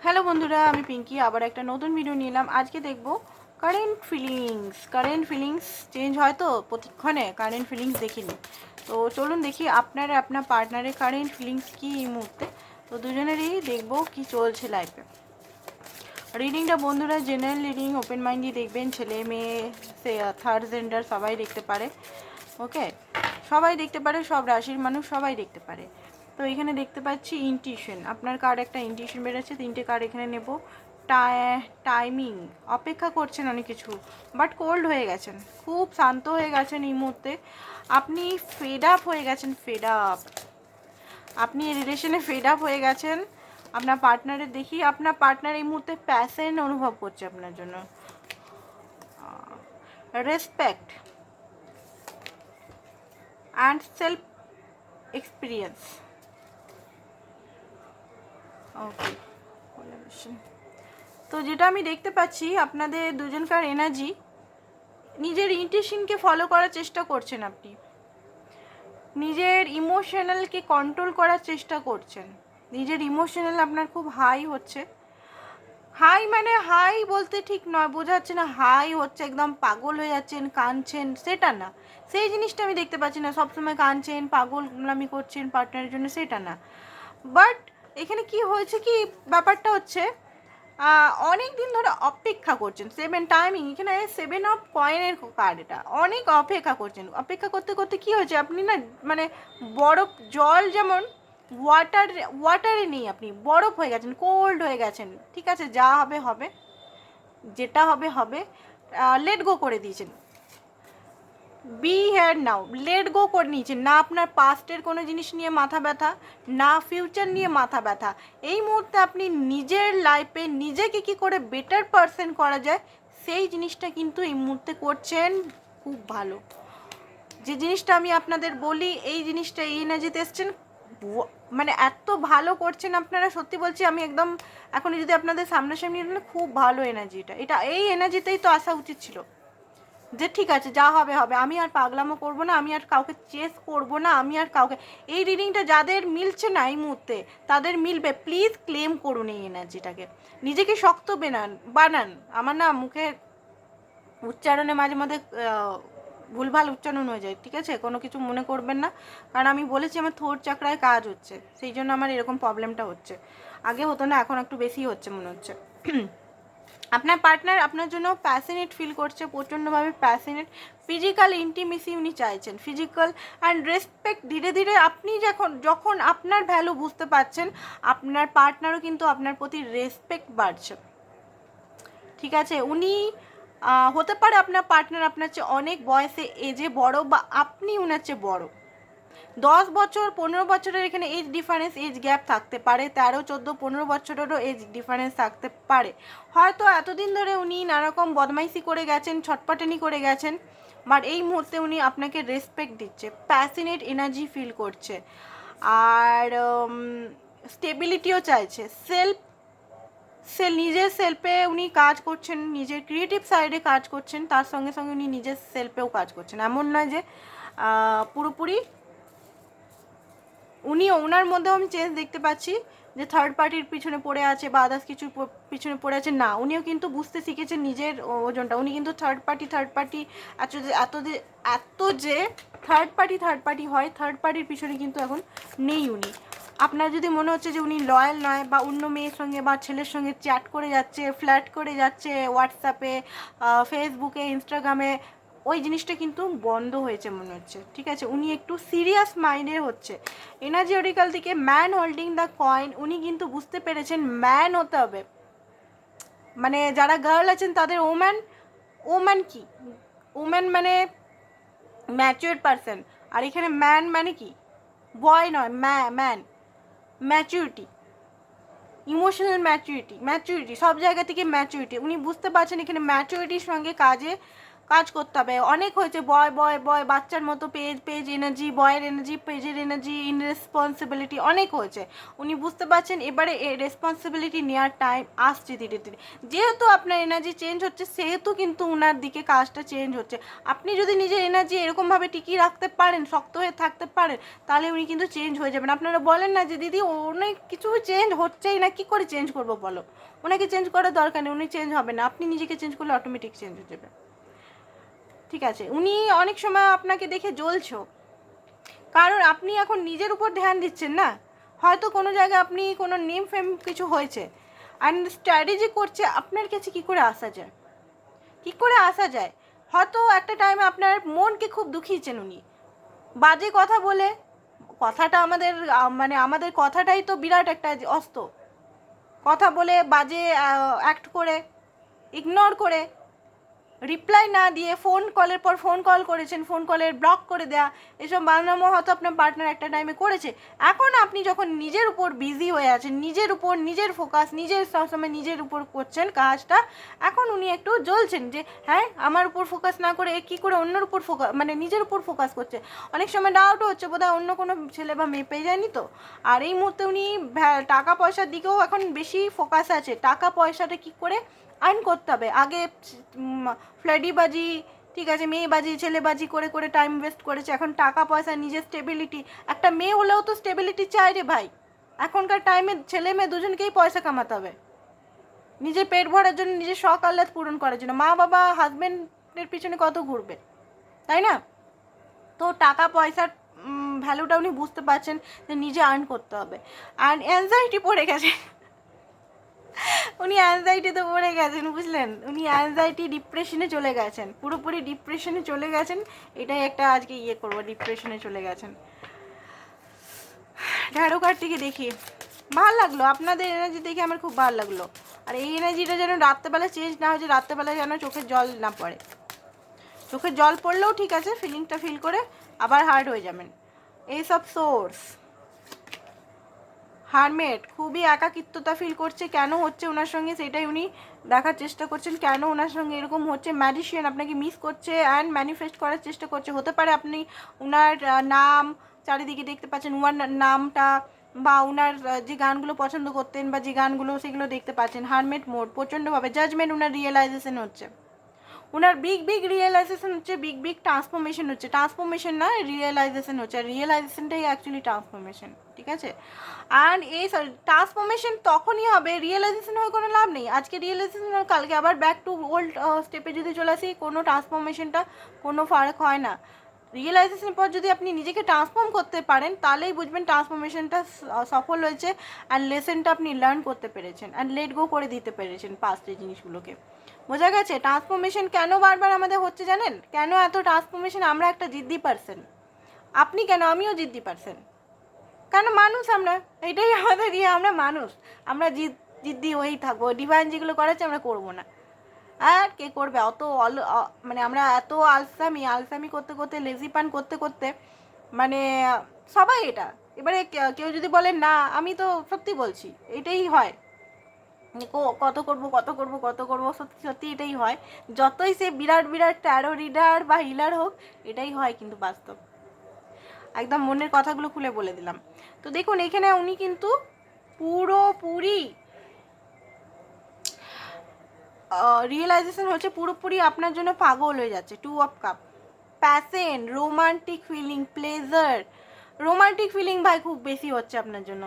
Hello বন্ধুরা, আমি পিঙ্কি আবার একটা নতুন ভিডিও নিয়ে এলাম। আজকে দেখব কারেন্ট ফিলিংস চেঞ্জ হয় তো প্রতিক্ষণে। কারেন্ট ফিলিংস দেখিনি, তো চলুন দেখি আপনার পার্টনারের কারেন্ট ফিলিংস কি এই মুহূর্তে। তো দুজনেরই দেখব কি চলছে লাইফে। রিডিংটা বন্ধুরা জেনারেল রিডিং, ওপেন মাইন্ডই দেখবেন। ছেলে মেয়ে সে থার্ড জেন্ডার সবাই দেখতে পারে। ওকে, সবাই দেখতে পারে, সব রাশির মানুষ সবাই দেখতে পারে। তো এখানে দেখতে পাচ্ছি ইনটিউশন, আপনার কার্ড একটা ইনটিউশন বেরোচ্ছে। 3টে কার্ড এখানে নেব। টাইমিং, অপেক্ষা করছেন অনেক কিছু, বাট কোল্ড হয়ে গেছেন, খুব শান্ত হয়ে গেছেন এই মুহূর্তে। আপনি ফেড আপ হয়ে গেছেন, আপনি এই রিলেশনে ফেড আপ হয়ে গেছেন। আপনার পার্টনারের দেখি, আপনার পার্টনার এই মুহূর্তে প্যাশন অনুভব করছে আপনার জন্য। Respect and self experience. Okay, তো যেটা আমি দেখতে পাচ্ছি আপনাদের দুজনকার এনার্জি, নিজের ইনটিউশনকে ফলো করার চেষ্টা করছেন, আপনি নিজের ইমোশনালকে কন্ট্রোল করার চেষ্টা করছেন। নিজের ইমোশনাল আপনার খুব হাই হচ্ছে। হাই মানে হাই বলতে ঠিক নয়, বোঝাচ্ছে না হাই হচ্ছে একদম পাগল হয়ে যাচ্ছেন, কাঁদছেন, সেটা না। সেই জিনিসটা আমি দেখতে পাচ্ছি না, সবসময় কাঁদছেন, পাগলামি করছেন পার্টনারের জন্য, সেটা না। বাট এখানে কি হয়েছে, কি ব্যাপারটা হচ্ছে অনেক দিন ধরে অপেক্ষা করছেন। টাইমিং, এখানে 7 অফ কয়েনের কার্ড, এটা অনেক অপেক্ষা করছেন। অপেক্ষা করতে করতে কি হয়েছে, আপনি না মানে বরফ, জল যেমন ওয়াটারে নেই, আপনি বরফ হয়ে গেছেন, কোল্ড হয়ে গেছেন। ঠিক আছে, যা হবে হবে, যেটা হবে হবে, লেট গো করে দিয়েছেন। Be here now, let go করে নিয়েছেন। না আপনার পাস্টের কোনো জিনিস নিয়ে মাথা ব্যথা, না ফিউচার নিয়ে মাথা ব্যথা। এই মুহূর্তে আপনি নিজের লাইফে নিজেকে কি করে বেটার পারসন করা যায়, সেই জিনিসটা কিন্তু এই মুহূর্তে করছেন। খুব ভালো, যে জিনিসটা আমি আপনাদের বলি, এই জিনিসটা এই এনার্জিতে এসছেন, মানে এত ভালো করছেন আপনারা, সত্যি বলছি। আমি একদম এখন যদি আপনাদের সামনাসামনি খুব ভালো এনার্জিটা, এটা এই এনার্জিতেই তো আসা উচিত ছিল, যে ঠিক আছে যা হবে হবে, আমি আর পাগলামো করবো না, আমি আর কাউকে চেস করবো না, আমি আর কাউকে। এই রিডিংটা যাদের মিলছে না এই মুহূর্তে, তাদের মিলবে। প্লিজ ক্লেম করুন এই এনার্জিটাকে, নিজেকে শক্ত বানান। আমার না মুখে উচ্চারণে মাঝে মাঝে ভুলভাল উচ্চারণ হয়ে যায়, ঠিক আছে, কোনো কিছু মনে করবেন না। কারণ আমি বলেছি আমার থ্রোট চাকরায় কাজ হচ্ছে, সেই জন্য আমার এরকম প্রবলেমটা হচ্ছে। আগে হতো না, এখন একটু বেশি হচ্ছে মনে হচ্ছে। আপনার পার্টনার আপনার জন্য প্যাশনেট ফিল করছে, প্রচণ্ডভাবে প্যাশনেট। ফিজিক্যাল ইন্টিমেসি উনি চাইছেন, ফিজিক্যাল অ্যান্ড রেসপেক্ট। ধীরে ধীরে আপনি যখন আপনার ভ্যালু বুঝতে পারছেন, আপনার পার্টনারও কিন্তু আপনার প্রতি রেসপেক্ট বাড়ছে। ঠিক আছে, উনি হতে পারে আপনার পার্টনার আপনার চেয়ে অনেক বয়সে এজে বড়, বা আপনি উনার চেয়ে বড়। 10 বছর 15 বছরের এখানে এজ ডিফারেন্স, এজ গ্যাপ থাকতে পারে। 13, 14, 15 বছরেরও এজ ডিফারেন্স থাকতে পারে। হয়তো এতদিন ধরে উনি নানারকম বদমাইশি করে গেছেন, ছটপটানি করে গেছেন, বাট এই মুহূর্তে উনি আপনাকে রেসপেক্ট দিচ্ছে, প্যাশনেট এনার্জি ফিল করছে। আর স্টেবিলিটিও চাইছে। নিজের সেলফে উনি কাজ করছেন, নিজের ক্রিয়েটিভ সাইডে কাজ করছেন, তার সঙ্গে সঙ্গে উনি নিজের সেলফেও কাজ করছেন। এমন নয় যে পুরোপুরি উনি, ওনার মধ্যেও আমি চেঞ্জ দেখতে পাচ্ছি যে থার্ড পার্টির পিছনে পড়ে আছে বা আদার্স কিছু পিছনে পড়ে আছে, না। উনিও কিন্তু বুঝতে শিখেছেন নিজের ওজনটা। উনি কিন্তু থার্ড পার্টি এত যে থার্ড পার্টি হয়, থার্ড পার্টির পিছনে কিন্তু এখন নেই উনি। আপনার যদি মনে হচ্ছে যে উনি লয়াল নয়, বা অন্য মেয়ের সঙ্গে বা ছেলের সঙ্গে চ্যাট করে যাচ্ছে, ফ্ল্যাট করে যাচ্ছে হোয়াটসঅ্যাপে, ফেসবুকে, ইনস্টাগ্রামে, ওই জিনিসটা কিন্তু বন্ধ হয়েছে মনে হচ্ছে। ঠিক আছে, উনি একটু সিরিয়াস মাইন্ডের হচ্ছে। এনার্জি অরিকাল থেকে ম্যান হোল্ডিং দ্য কয়েন, উনি কিন্তু বুঝতে পেরেছেন ম্যান হতে হবে। মানে যারা গার্ল আছেন তাদের ওম্যান কি, ওম্যান মানে ম্যাচিওর পারসন। আর এখানে ম্যান মানে কি, বয় নয়, ম্যান, ম্যাচুরিটি, ইমোশনাল ম্যাচুরিটি, সব জায়গা থেকে ম্যাচুরিটি। উনি বুঝতে পারছেন এখানে ম্যাচুরিটির সঙ্গে কাজে কাজ করতে হবে। অনেক হয়েছে বয় বয় বয়, বাচ্চার মতো পেজ পেজ এনার্জি, বয়ের এনার্জি, পেজের এনার্জি, ইনরেসপন্সিবিলিটি অনেক হয়েছে। উনি বুঝতে পারছেন এবারে রেসপন্সিবিলিটি নেওয়ার টাইম আসছে ধীরে ধীরে। যেহেতু আপনার এনার্জি চেঞ্জ হচ্ছে সেহেতু কিন্তু ওনার দিকে কাজটা চেঞ্জ হচ্ছে। আপনি যদি নিজের এনার্জি এরকমভাবে টিকিয়ে রাখতে পারেন, শক্ত হয়ে থাকতে পারেন, তাহলে উনি কিন্তু চেঞ্জ হয়ে যাবেন। আপনারা বলেন না যে দিদি অনেক কিছু চেঞ্জ হচ্ছেই না, কী করে চেঞ্জ করবো বলো? ওনাকে চেঞ্জ করার দরকার নেই, উনি চেঞ্জ হবে না, আপনি নিজেকে চেঞ্জ করলে অটোমেটিক চেঞ্জ হয়ে যাবে। ঠিক আছে, উনি অনেক সময় আপনাকে দেখে জ্বলছো, কারণ আপনি এখন নিজের উপর ধ্যান দিচ্ছেন না। হয়তো কোনো জায়গায় আপনি কোনো নেম ফেম কিছু হয়েছে, অ্যান্ড স্ট্র্যাটেজি করছে আপনার কাছে কী করে আসা যায়, কী করে আসা যায়। হয়তো একটা টাইমে আপনার মনকে খুব দুঃখিয়েছেন উনি, বাজে কথা বলে। কথাটা আমাদের মানে আমাদের কথাটাই তো বিরাট একটা অস্ত্র। কথা বলে, বাজে অ্যাক্ট করে, ইগনোর করে, রিপ্লাই না দিয়ে ফোন কলের পর ফোন কল করেছেন, ফোন কলের ব্লক করে দেয়া, এসব বানানো হয়তো আপনার পার্টনার একটা টাইমে করেছে। এখন আপনি যখন নিজের উপর বিজি হয়ে আছেন, নিজের উপর নিজের ফোকাস, নিজের সবসময় নিজের উপর করছেন কাজটা, এখন উনি একটু জ্বলছেন যে হ্যাঁ আমার উপর ফোকাস না করে কী করে অন্যের উপর ফোকাস, মানে নিজের উপর ফোকাস করছে। অনেক সময় ডাউটও হচ্ছে বোধহয় অন্য কোনো ছেলে বা মেয়ে পেয়ে যায়নি তো। আর এই মুহূর্তে উনি টাকা পয়সার দিকেও এখন বেশি ফোকাস আছে, টাকা পয়সাটা কী করে আর্ন করতে হবে। আগে ফ্ল্যাডিবাজি, ঠিক আছে, মেয়েবাজি ছেলেবাজি করে করে টাইম ওয়েস্ট করেছে, এখন টাকা পয়সা, নিজের স্টেবিলিটি। একটা মেয়ে হলেও তো স্টেবিলিটি চাই রে ভাই। এখনকার টাইমে ছেলে মেয়ে দুজনকেই পয়সা কামাতে হবে, নিজের পেট ভরার জন্য, নিজের শখ আহ্লাদ পূরণ করার জন্য। মা বাবা হাজব্যান্ডের পিছনে কত ঘুরবে, তাই না? তো টাকা পয়সার ভ্যালুটা উনি বুঝতে পারছেন যে নিজে আর্ন করতে হবে। আর অ্যাংজাইটি পড়ে গেছে, উনি অ্যাংজাইটিতে পড়ে গেছেন, বুঝলেন? উনি অ্যাংজাইটি ডিপ্রেশনে চলে গেছেন, পুরোপুরি ডিপ্রেশনে চলে গেছেন। এটাই একটা আজকে ইয়ে করবো, ডিপ্রেশনে চলে গেছেন। ট্যারো কার্ডটিকে দেখি, ভালো লাগলো আপনাদের এনার্জি দেখে, আমার খুব ভালো লাগলো। আর এই এনার্জিটা যেন রাত্রেবেলা চেঞ্জ না হয়েছে, রাত্রেবেলা যেন চোখের জল না পড়ে। চোখের জল পড়লেও ঠিক আছে, ফিলিংটা ফিল করে আবার হার্ড হয়ে যাবেন। এইসব সোর্স হারমেট খুবই একাকিত্বতা ফিল করছে, কেন হচ্ছে ওনার সঙ্গে সেটাই উনি দেখার চেষ্টা করছেন, কেন ওনার সঙ্গে এরকম হচ্ছে। ম্যাজিশিয়ান আপনাকে মিস করছে অ্যান্ড ম্যানিফেস্ট করার চেষ্টা করছে। হতে পারে আপনি ওনার নাম চারিদিকে দেখতে পাচ্ছেন, ওনার নামটা, বা ওনার যে গানগুলো পছন্দ করতেন বা যে গানগুলো সেগুলো দেখতে পাচ্ছেন। হারমেট মোড প্রচণ্ডভাবে জাজমেন্ট, ওনার রিয়েলাইজেশন হচ্ছে, ওনার বিগ বিগ রিয়েলাইজেশন হচ্ছে, বিগ বিগ ট্রান্সফরমেশন হচ্ছে। ট্রান্সফরমেশন না, রিয়েলাইজেশন হচ্ছে, আর রিয়েলাইজেশনটাই অ্যাকচুয়ালি ট্রান্সফরমেশন, ঠিক আছে? অ্যান্ড এই ট্রান্সফরমেশন তখনই হবে, রিয়েলাইজেশন হয়ে কোনো লাভ নেই। আজকে রিয়েলাইজেশন কালকে আবার ব্যাক টু ওল্ড স্টেপে যদি চলে আসি, কোনো ট্রান্সফরমেশনটা কোনো ফারাক হয় না। রিয়েলাইজেশনের পর যদি আপনি নিজেকে ট্রান্সফর্ম করতে পারেন, তাহলেই বুঝবেন ট্রান্সফরমেশনটা সফল হয়েছে, অ্যান্ড লেসেনটা আপনি লার্ন করতে পেরেছেন, অ্যান্ড লেট গো করে দিতে পেরেছেন পাস্টের জিনিসগুলোকে। বোঝা গেছে? ট্রান্সফরমেশন কেন বারবার আমাদের হচ্ছে জানেন? কেন এত ট্রান্সফরমেশন? আমরা একটা জিদ্দি পারসন, আপনি কেন, আমিও জিদ্দি পারসন, কেন মানুষ আমরা, এটাই আমাদের ইয়ে, আমরা মানুষ, আমরা জিদ্দি হয়েই থাকবো। ডিভাইন যেগুলো করাচ্ছে আমরা করবো না, আর কে করবে? অত মানে আমরা এত আলসামি করতে করতে, লেজি পান করতে করতে, মানে সবাই এটা। এবারে কেউ যদি বলে না, আমি তো সত্যি বলছি এটাই হয়, কত করবো কত করবো কত করবো, সত্যি সত্যি এটাই হয়। যতই সে বিরাট বিরাট ট্যারো রিডার বা হিলার হোক, এটাই হয় কিন্তু বাস্তব। একদম মনের কথাগুলো খুলে বলে দিলাম। তো দেখুন এখানে উনি কিন্তু পুরোপুরি রিয়েলাইজেশন হচ্ছে, পুরোপুরি আপনার জন্য পাগল হয়ে যাচ্ছে। 2 of cup, passion, romantic feeling, pleasure, romantic feeling ভাই খুব বেশি হচ্ছে আপনার জন্য,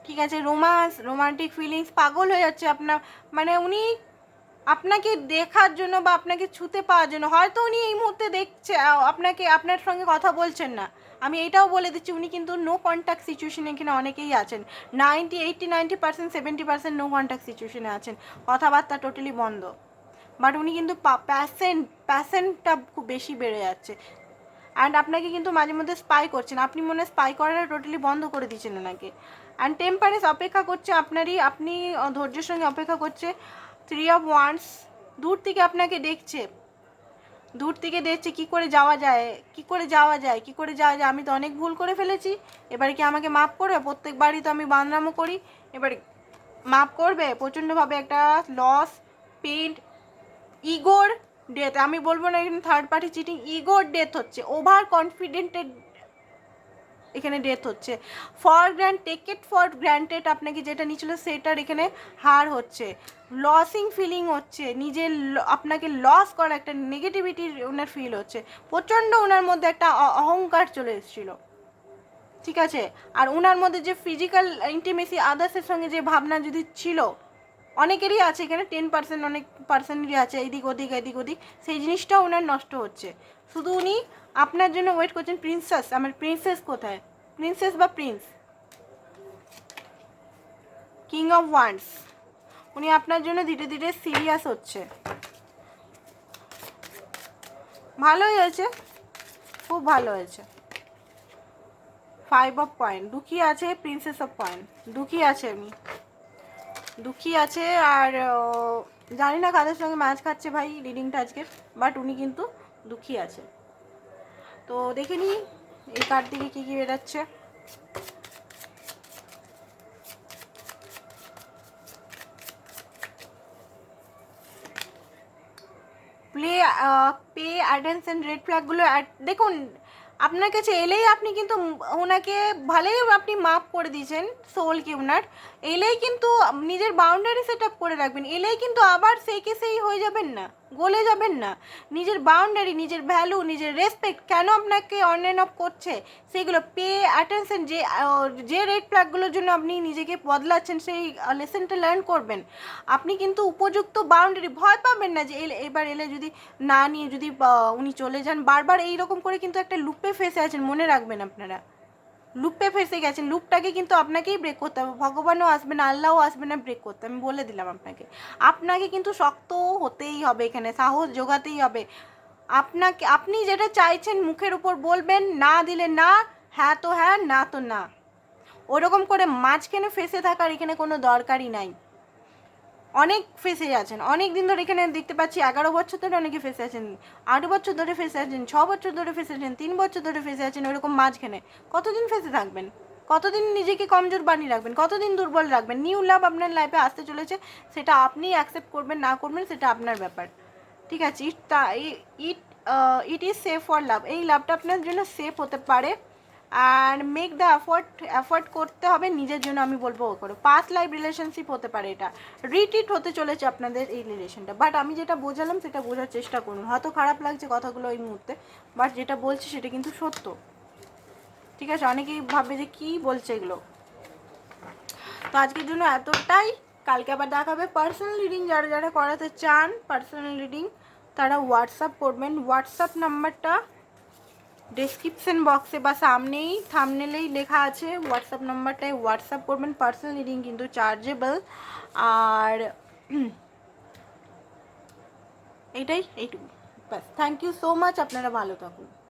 ঠিক আছে? রোমান্স, রোমান্টিক ফিলিংস, পাগল হয়ে যাচ্ছে আপনার, মানে উনি আপনাকে দেখার জন্য বা আপনাকে ছুতে পাওয়ার জন্য, হয়তো উনি এই মুহূর্তে দেখছে আপনাকে, আপনার সঙ্গে কথা বলছেন না। আমি এটাও বলে দিচ্ছি, উনি কিন্তু নো কন্ট্যাক্ট সিচুয়েশনে এখানে অনেকেই আছেন, 90-80-90%, 70% নো কন্ট্যাক্ট সিচুয়েশনে আছেন, কথাবার্তা টোটালি বন্ধ। বাট উনি কিন্তু প্যাশনটা খুব বেশি বেড়ে যাচ্ছে, অ্যান্ড আপনাকে কিন্তু মাঝে মধ্যে স্পাই করছেন, আপনি মনে হয় স্পাই করাটা টোটালি বন্ধ করে দিচ্ছেন ওনাকে। অ্যান্ড টেম্পারেন্স অপেক্ষা করছে আপনারই, আপনি ধৈর্যের সঙ্গে অপেক্ষা করছে। 3 অফ ওয়ান্স, দূর থেকে আপনাকে দেখছে, দূর থেকে দেখছে কী করে যাওয়া যায়, কী করে যাওয়া যায়, কী করে যাওয়া যায়। আমি তো অনেক ভুল করে ফেলেছি, এবারে কি আমাকে মাফ করবে? প্রত্যেকবারই তো আমি বান্দরামো করি, এবারে মাফ করবে? প্রচণ্ডভাবে একটা লস, পেইন, ইগোর ডেথ, আমি বলবো না এখানে থার্ড পার্টি চিটিং, ইগোর ডেথ হচ্ছে, ওভার কনফিডেন্টেড এখানে ডেথ হচ্ছে, for take it for granted, আপনাকে যেটা নিয়েছিল সেটার এখানে হার হচ্ছে, লসিং ফিলিং হচ্ছে, নিজের আপনাকে লস করা একটা নেগেটিভিটি ওনার ফিল হচ্ছে, প্রচণ্ড ওনার মধ্যে একটা অহংকার চলে এসেছিলো, ঠিক আছে। আর ওনার মধ্যে যে ফিজিক্যাল ইন্টিমেসি আদার্সের সঙ্গে যে ভাবনা যদি ছিল, অনেকেরই আছে এখানে 10%, অনেক পার্সেন্টেরই আছে এদিক ওদিক এদিক ওদিক, সেই জিনিসটা ওনার নষ্ট হচ্ছে। শুধু উনি আপনার জন্য ওয়েট করছেন, প্রিন্সেস, আমার প্রিন্সেস কোথায়, প্রিন্সেস বা প্রিন্স, কিং অফ ওয়ান্ডস, উনি আপনার জন্য ধীরে ধীরে সিরিয়াস হচ্ছে। ভালোই হয়েছে, খুব ভালো হয়েছে। 5 অফ কয়েন, দুঃখী আছে, প্রিন্সেস অফ কয়েন, দুঃখী আছে, উনি দুঃখী আছে। আর জানি না কাদের সঙ্গে ম্যাচ খাচ্ছে ভাই রিডিংটা আজকের, বাট উনি কিন্তু দুঃখী আছে। তো দেখে নিই এই কার্ড থেকে কী কী বেরাচ্ছে। পে অ্যাটেনশন, রেড ফ্ল্যাগগুলো দেখুন, আপনার কাছে এলেই আপনি কিন্তু ওনাকে ভালোই আপনি মাপ করে দিয়েছেন সোলকে, ওনার এলেই কিন্তু নিজের বাউন্ডারি সেট আপ করে রাখবেন, এলেই কিন্তু আবার সেই হয়ে যাবেন না, গলে যাবেন না। নিজের বাউন্ডারি, নিজের ভ্যালু, নিজের রেসপেক্ট কেন আপনাকে অন অ্যান্ড অফ করছে সেইগুলো পে অ্যাটেনশন, যে রেড ফ্ল্যাগগুলোর জন্য আপনি নিজেকে বদলাচ্ছেন সেই লেসনটা লার্ন করবেন। আপনি কিন্তু উপযুক্ত বাউন্ডারি, ভয় পাবেন না যে এবার এলে যদি না নিয়ে যদি উনি চলে যান, বারবার এইরকম করে কিন্তু একটা লুপে ফেসে আছেন, মনে রাখবেন আপনারা লুপে ফেসে গেছেন, লুপটাকে কিন্তু আপনাকেই ব্রেক করতে হবে, ভগবানও আসবে না, আল্লাহও আসবে না ব্রেক করতে, আমি বলে দিলাম আপনাকে কিন্তু শক্ত হতেই হবে, এখানে সাহস জোগাতেই হবে আপনাকে। আপনি যেটা চাইছেন মুখের উপর বলবেন, না দিলে না, হ্যাঁ তো হ্যাঁ, না তো না, ওরকম করে মাঝখানে ফেসে থাকার এখানে কোনো দরকারই নাই। অনেক ফেসে আছেন, অনেক দিন ধরে এখানে দেখতে পাচ্ছি, 11 বছর ধরে অনেকে ফেসে আছেন, 8 বছর ধরে ফেসে আছেন, 6 বছর ধরে ফেসে আছেন, 3 বছর ধরে ফেসে আছেন, ওরকম মাঝখানে কতদিন ফেসে থাকবেন, কতদিন নিজেকে কমজোর বানিয়ে রাখবেন, কতদিন দুর্বল রাখবেন। নিউ লাভ আপনার লাইফে আসতে চলেছে, সেটা আপনি অ্যাকসেপ্ট করবেন না করবেন সেটা আপনার ব্যাপার, ঠিক আছে। ইট ইজ সেফ ফর লাভ, এই লাভটা আপনার জন্য সেফ হতে পারে। অ্যান্ড মেক দ্য এফোর্ট করতে হবে নিজের জন্য, আমি বলবো ও করো। পাস্ট লাইফ রিলেশনশিপ হতে পারে, এটা রিট্রিট হতে চলেছে আপনাদের এই রিলেশনটা, বাট আমি যেটা বোঝালাম সেটা বোঝার চেষ্টা করুন। হয়তো খারাপ লাগছে কথাগুলো এই মুহূর্তে, বাট যেটা বলছি সেটা কিন্তু সত্য, ঠিক আছে। অনেকেই ভাববে যে কী বলছে এগুলো। তো আজকের জন্য এতটাই, কালকে আবার দেখাবে পার্সোনাল রিডিং। যারা যারা করাতে চান পার্সোনাল রিডিং তারা হোয়াটসঅ্যাপ করবেন, হোয়াটসঅ্যাপ নাম্বারটা ডেসক্রিপশন বক্সে বা সামনেই থাম্বনেলেই লেখা আছে, হোয়াটসঅ্যাপ নাম্বারটায় হোয়াটসঅ্যাপ করবেন। পার্সোনাল রিডিং কিন্তু চার্জেবল। আর এইটুকু, ব্যাস। থ্যাংক ইউ সো মাচ, আপনারা ভালো থাকুন।